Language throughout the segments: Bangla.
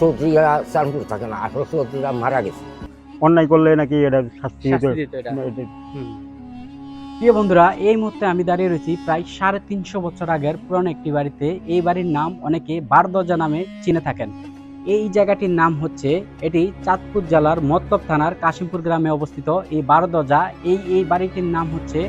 চৌধুরীরা চাঁদপুর থাকে না, আসলে চৌধুরীরা মারা গেছে। অন্যায় করলে নাকি এটা শাস্তি শাস্তি দিত এটা। প্রিয় বন্ধুরা, এই মুহূর্তে আমি দাঁড়িয়ে রয়েছি প্রায় 350 বছর আগের পুরানো একটি বাড়িতে। এই বাড়ির নাম অনেকে বারদরজা নামে চিনে থাকেন। এই জায়গাটির নাম হচ্ছে, এটি চাঁদপুর জেলার মতলব থানার কাশিমপুর গ্রামে অবস্থিত। এই বারদরজা, এই বাড়িটির নাম হচ্ছে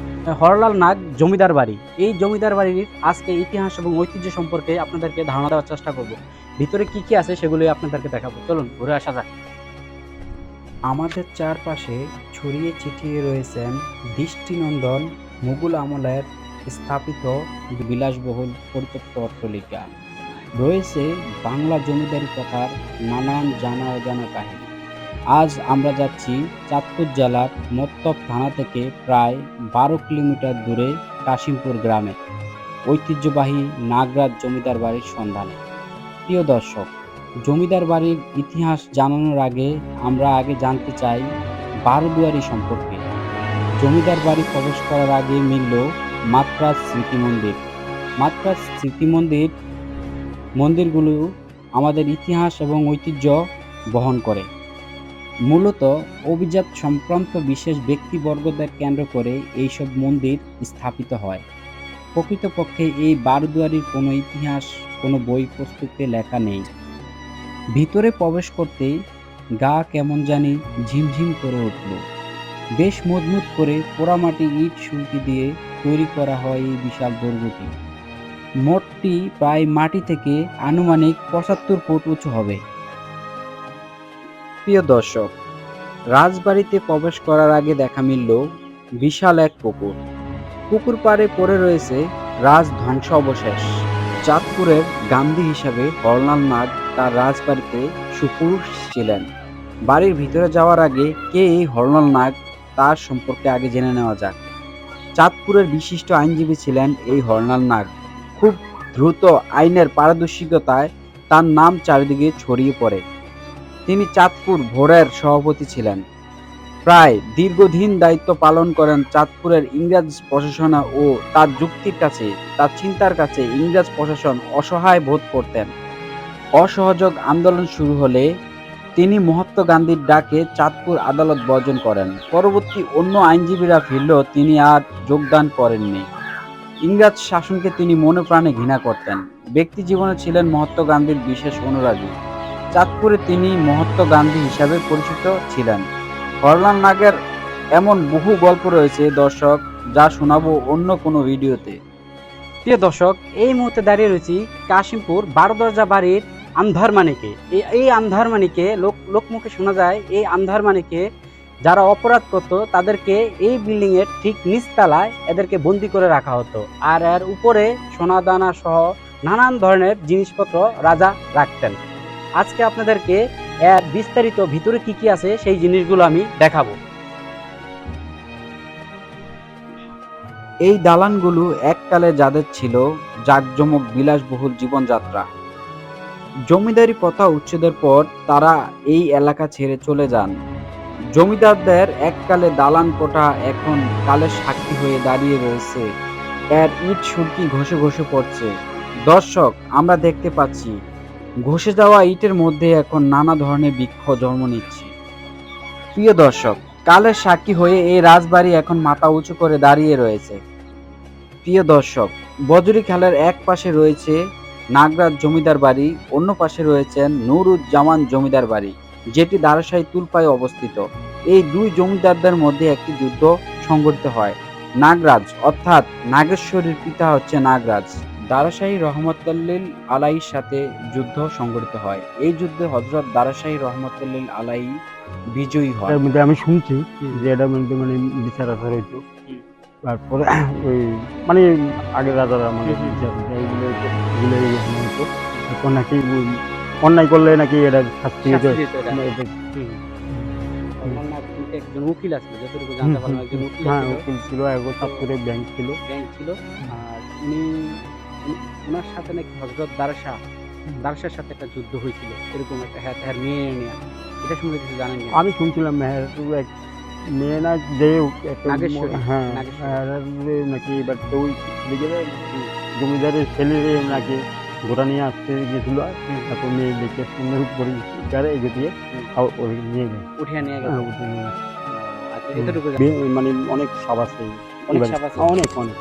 হরলাল নাগ জমিদার বাড়ি। এই জমিদার বাড়ির আজকে ইতিহাস এবং ঐতিহ্য সম্পর্কে আপনাদেরকে ধারণা দেওয়ার চেষ্টা করব। ভিতরে কি কি আছে সেগুলোই আপনাদেরকে দেখাবো। চলুন ঘুরে আসা যাক। আমাদের চারপাশে ছড়িয়ে ছিটিয়ে রয়েছেন দৃষ্টিনন্দন মুঘল আমলের স্থাপিত বিলাসবহুল পরিত্যক্ত অট্টালিকা। রয়েছে বাংলা জমিদারি প্রথার নানান জানা অজানা কাহিনী। আজ আমরা যাচ্ছি চাঁদপুর জেলার মতলব থানা থেকে প্রায় 12 কিলোমিটার দূরে কাশিমপুর গ্রামে ঐতিহ্যবাহী নাগরাজ জমিদার বাড়ির সন্ধানে। প্রিয় দর্শক, জমিদার বাড়ির ইতিহাস জানানোর আগে আমরা জানতে চাই বারোদুয়ারি সম্পর্কে। জমিদার বাড়ি প্রবেশ করার আগে মিলল মাত্রাজ স্মৃতি মন্দির। মাত্রাজ স্মৃতি মন্দিরগুলো আমাদের ইতিহাস এবং ঐতিহ্য বহন করে। মূলত অভিজাত সম্ভ্রান্ত বিশেষ ব্যক্তিবর্গদের কেন্দ্র করে এইসব মন্দির স্থাপিত হয়। প্রকৃতপক্ষে এই বারোদুয়ারির কোনো ইতিহাস কোনো বই পুস্তকে লেখা নেই। ভিতরে প্রবেশ করতেই গা কেমন জানি ঝিমঝিম করে উঠল। বেশ মজবুত করে পোড়ামাটি ইট সুরকি দিয়ে তৈরি করা হয় এই বিশাল দুর্গটি। মোটটি প্রায় মাটি থেকে আনুমানিক 75 ফুট উঁচু হবে। প্রিয় দর্শক, রাজবাড়িতে প্রবেশ করার আগে দেখা মিলল বিশাল এক পুকুর। পুকুর পাড়ে পড়ে রয়েছে রাজ ধ্বংস অবশেষ। চাঁদপুরের গান্ধী হিসাবে হরলাল নাগ তার রাজবাড়িতে সুপুরুষ ছিলেন। বাড়ির ভিতরে যাওয়ার আগে কে এই হরলাল নাগ তার সম্পর্কে আগে জেনে নেওয়া যাক। চাঁদপুরের বিশিষ্ট আইনজীবী ছিলেন এই হরলাল নাগ। খুব দ্রুত আইনের পারদর্শিকতায় তার নাম চারিদিকে ছড়িয়ে পড়ে। তিনি চাঁদপুর ভোরের সভাপতি ছিলেন। প্রায় দীর্ঘদিন দায়িত্ব পালন করেন চাঁদপুরের ইংরেজ প্রশাসন ও তার যুক্তির কাছে, তার চিন্তার কাছে ইংরেজ প্রশাসন অসহায় বোধ করতেন। অসহযোগ আন্দোলন শুরু হলে তিনি মহাত্মা গান্ধীর ডাকে চাঁদপুর আদালত বর্জন করেন। পরবর্তী অন্য আইনজীবীরা ফিরলেও তিনি আর যোগদান করেননি। ইংরেজ শাসনকে তিনি মনে প্রাণে ঘৃণা করতেন। ব্যক্তি জীবনে ছিলেন মহাত্মা গান্ধীর বিশেষ অনুরাগী। চাঁদপুরে তিনি মহাত্মা গান্ধী হিসাবে পরিচিত ছিলেন। হরলাল নাগের এমন বহু গল্প রয়েছে দর্শক, যা শোনাবো অন্য কোনো ভিডিওতে। প্রিয় দর্শক, এই মুহূর্তে দাঁড়িয়ে রয়েছি কাশিমপুর বারোদরজা বাড়ির আন্ধারমানিকে। এই আন্ধারমানিকে লোকমুখে শোনা যায়, এই আন্ধারমানিকে যারা অপরাধ করত তাদেরকে এই বিল্ডিং এর ঠিক নিচতলায় এদেরকে বন্দি করে রাখা হতো, আর এর উপরে সোনা দানা সহ নানান ধরনের জিনিসপত্র রাজা রাখতেন। আজকে আপনাদেরকে এর বিস্তারিত ভিতরে কি কি আছে সেই জিনিসগুলো আমি দেখাবো। এই দালানগুলো এককালে যাদের ছিল জাঁকজমক বিলাসবহুল জীবনযাত্রা। জমিদারি প্রথা উচ্ছেদের পর তারা এই এলাকা ছেড়ে চলে যান। জমিদারদের এককালে দালান কোঠা এখন কালের সাক্ষী হয়ে দাঁড়িয়ে রয়েছে। এর ইট সুরকি ঘষে ঘষে পড়ছে। দর্শক, আমরা দেখতে পাচ্ছি ঘষে যাওয়া ইটের মধ্যে এখন নানা ধরনের বৃক্ষ জন্ম নিচ্ছে। প্রিয় দর্শক, কালের সাক্ষী হয়ে এই রাজবাড়ি এখন মাথা উঁচু করে দাঁড়িয়ে রয়েছে। প্রিয় দর্শক, বজরি খালের এক পাশে রয়েছে নাগরাজ জমিদার বাড়ি, অন্য পাশে রয়েছেন নুরুজ্জামান জমিদার বাড়ি, যেটি দারাশাহী তুলপায় অবস্থিত। এই দুই জমিদারদের মধ্যে একটি যুদ্ধ সংঘটিত হয়। নাগরাজ অর্থাৎ নাগেশ্বরীর পিতা হচ্ছে নাগরাজ। দারাশাহী রহমতুল্লিল আলাইহির সাথে যুদ্ধ সংঘটিত হয়। এই যুদ্ধে হযরত দারাশাহী রহমতুল্লিল আলাইহি বিজয়ী হয়। এর মধ্যে আমি শুনছি যে এটার মধ্যে মানে বিচার আচার হইতো। তারপরে ওই মানে আগে রাজারা আমাদের বিচার এগুলো হতো। এখন নাকি অন্যায় করলে নাকি এটা শাস্তি দিত। একজন উকিল আছে, যতটুকু জানতে পারলাম একজন উকিল ছিল, চাঁদপুরে ব্যাংক ছিল। আর ওনার সাথে নাকি হযরত দারাশার সাথে একটা যুদ্ধ হয়েছিল, এরকম একটা হ্যাঁ মেয়ে নিয়ে। এটা শুনে কিছু জানেন? আমি শুনছিলাম মেহের মেয়ে না যে নাকি এবার তো জমিদারের ছেলে নাকি ঘোড়া নিয়ে আসতে গেছিল, তারপর মেয়ে দেখে সুন্দর পরিষ্কার এগিয়ে দিয়ে ওই নিয়ে গেছে। উঠিয়ে নিয়ে গেছে। হ্যাঁ, উঠে নিয়ে গেছে। আচ্ছা, এতটুকু জানি। মানে অনেক সাপ আছে অনেক এবারে। সাপ আছে? অনেক অনেক,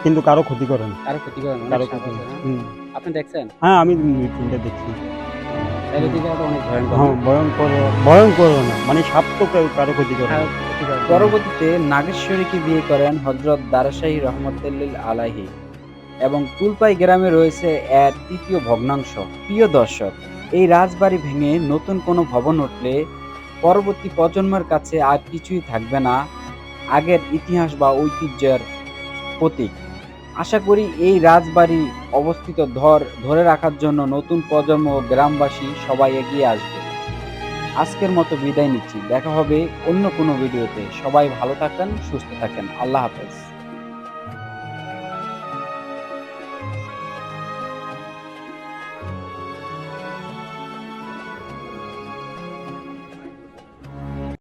কিন্তু কারো ক্ষতি করে না। কারো ক্ষতি করে না, কারো অনেক সাপ ক্ষতি আছে, হ্যাঁ? হুম। আপনি দেখছেন? হ্যাঁ, আমি ২-৩টা দেখছি। তাহলে তো এটা অনেক ভয়ঙ্কর, হ্যাঁ, না? ভয়ঙ্কর না, মানে সাপ তো কারো ক্ষতি করে না। কারো ক্ষতি করে না। পরবর্তীতে নাগেশ্বরীকে বিয়ে করেন হযরত দারাশাহী রহমতুল্লাহ আলাইহি এবং কুলপাই গ্রামে রয়েছে এর ৩য় ভগ্নাংশ। প্রিয় দর্শক, এই রাজবাড়ি ভেঙে নতুন কোনো ভবন উঠলে পরবর্তী প্রজন্মের কাছে আর কিছুই থাকবে না আগের ইতিহাস বা ঐতিহ্যের প্রতীক। আশা করি এই রাজবাড়ি অবস্থিত ধরে রাখার জন্য নতুন প্রজন্ম ও গ্রামবাসী সবাই এগিয়ে আসবে। আজকের মতো বিদায় নিচ্ছি। দেখা হবে অন্য কোনো ভিডিওতে। সবাই ভালো থাকেন, সুস্থ থাকেন। আল্লাহ হাফেজ।